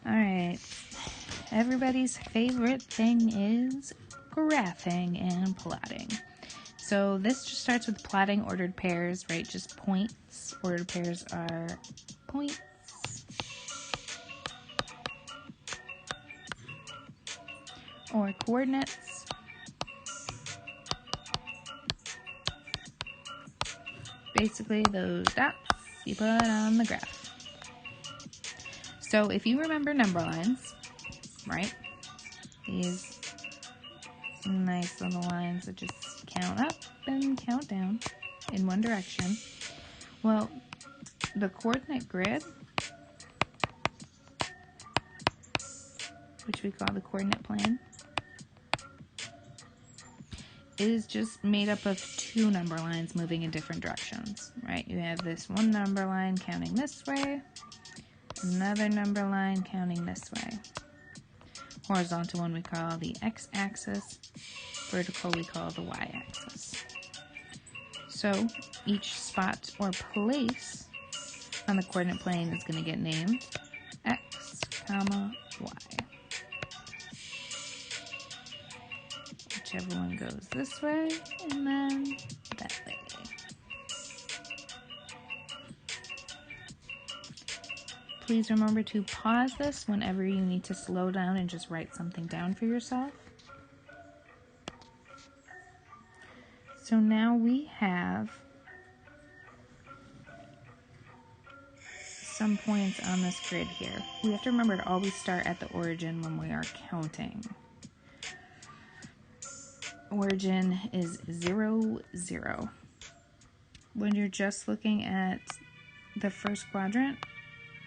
Alright, everybody's favorite thing is graphing and plotting. So this just starts with plotting ordered pairs, right? Just points. Ordered pairs are points. Or coordinates. Basically those dots you put on the graph. So if you remember number lines, right? These nice little lines that just count up and count down in one direction. Well, the coordinate grid, which we call the coordinate plane, is just made up of two number lines moving in different directions, right? You have this one number line counting this way, another number line counting this way. Horizontal one we call the x-axis, vertical we call the y-axis. So each spot or place on the coordinate plane is going to get named x, comma, y. Whichever one goes this way and then that way. Please remember to pause this whenever you need to slow down and just write something down for yourself. So now we have some points on this grid here. We have to remember to always start at the origin when we are counting. Origin is 0, 0. When you're just looking at the first quadrant,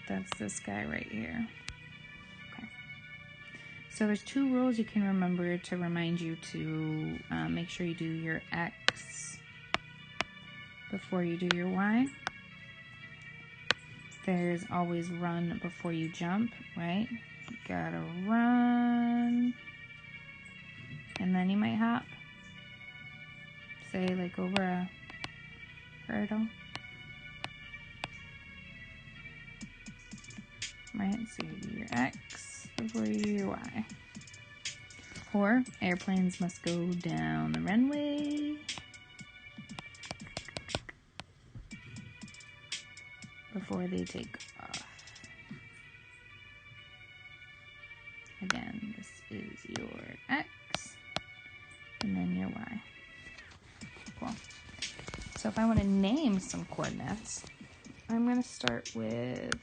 that's this guy right here. Okay. So there's two rules you can remember to remind you to make sure you do your x before you do your y. There's always run before you jump, right? You gotta run, and then you might hop. Say like over a hurdle. Right, so you do your x before you do your y. Or airplanes must go down the runway before they take off. Again, this is your x and then your y. Cool. So if I want to name some coordinates, I'm going to start with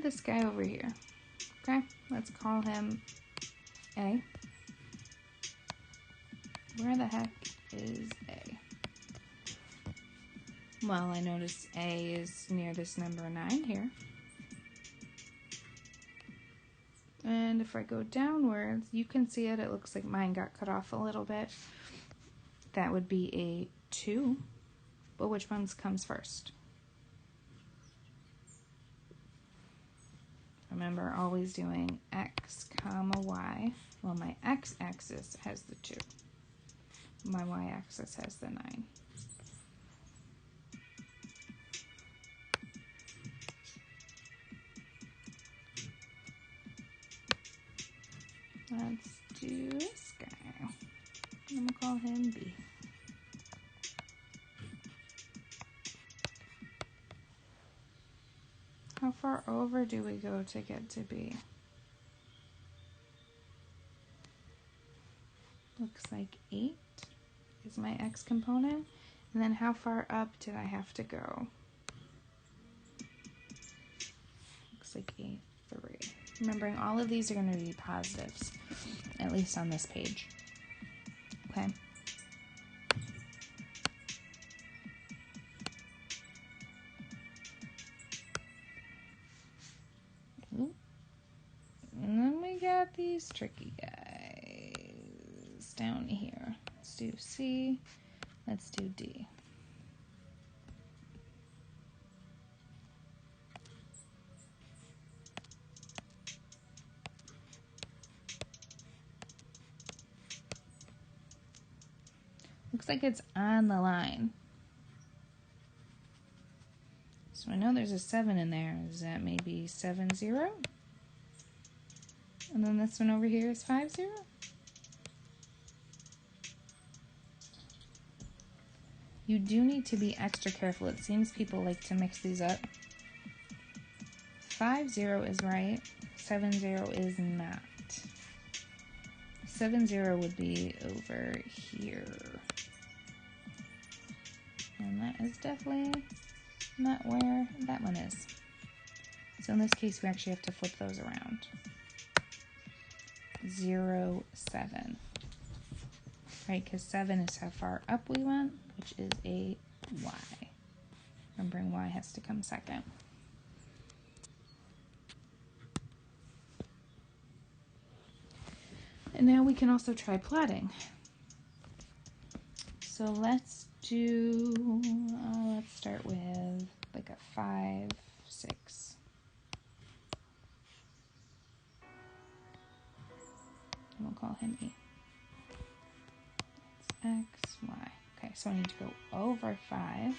this guy over here. Okay, let's call him A. Where the heck is A? Well, I notice A is near this number 9 here. And if I go downwards, you can see it. It looks like mine got cut off a little bit. That would be a 2. But which one comes first? Remember, always doing x, comma, y. Well, my x-axis has the 2. My y-axis has the 9. Let's do this guy. I'm going to call him B. How far over do we go to get to B? Looks like 8 is my x component. And then how far up did I have to go? Looks like 8, 3. Remembering all of these are going to be positives, at least on this page. Okay. Ooh. And then we got these tricky guys down here. Let's do C. Let's do D. Looks like it's on the line. So I know there's a 7 in there. Is that maybe 7, 0? And then this one over here is 5, 0? You do need to be extra careful. It seems people like to mix these up. 5, 0 is right. 7, 0 is not. 7, 0 would be over here. And that is definitely not where that one is. So in this case, we actually have to flip those around. 0, 7. Right, because 7 is how far up we went, which is a Y. Remembering Y has to come second. And now we can also try plotting. So let's start with like a 5, 6. And we'll call him E. X, Y. Okay, so I need to go over 5.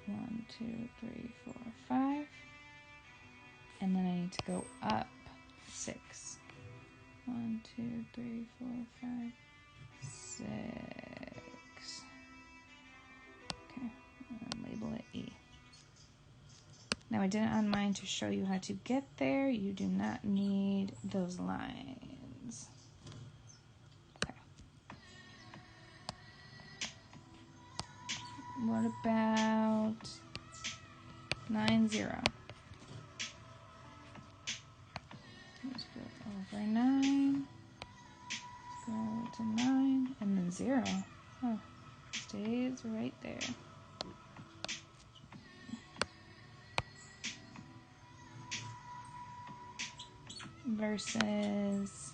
1, 2, 3, 4, 5. And then I need to go up 6. 1, 2, 3, 4, 5, 6. Okay, and label it E. Now I did it on mine to show you how to get there. You do not need those lines. Okay. What about 9, 0? Let's go over 9. Go to 9 and then 0. Oh, stays right there. Versus,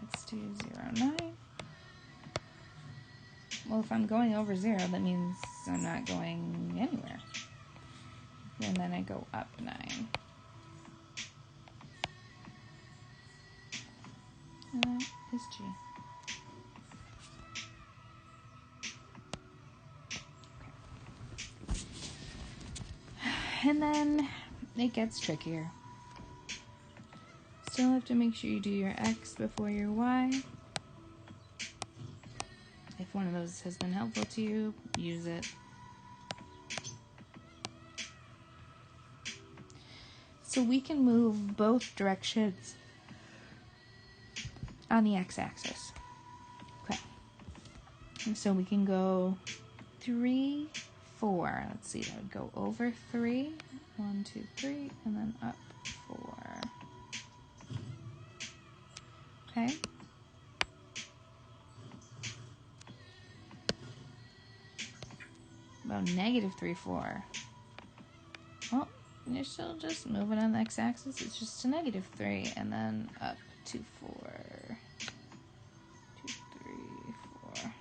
let's do 0, 9. Well, if I'm going over 0, that means I'm not going anywhere. And then I go up 9. And that is G. Okay. And then it gets trickier. Still have to make sure you do your X before your Y. If one of those has been helpful to you, use it. So we can move both directions on the x-axis. Okay. And so we can go 3, 4. Let's see, that would go over 3. 1, 2, 3, and then up 4. Okay. About negative 3, 4. Well, you're still just moving on the x-axis. It's just a negative 3, and then up 2, 4. 2, 3, 4.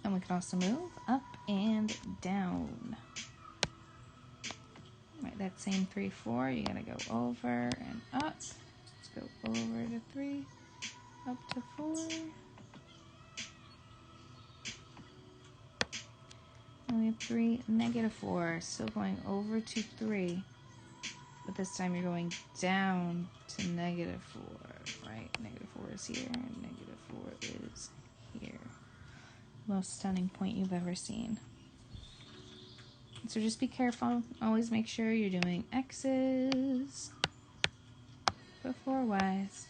And we can also move up and down. Right, that same 3, 4, you gotta go over and up. Let's go over to 3, up to 4. And we have 3, negative 4, still going over to 3. But this time you're going down to negative 4, right? Negative 4 is here, and negative 4 is here. Most stunning point you've ever seen. So just be careful. Always make sure you're doing X's before Y's.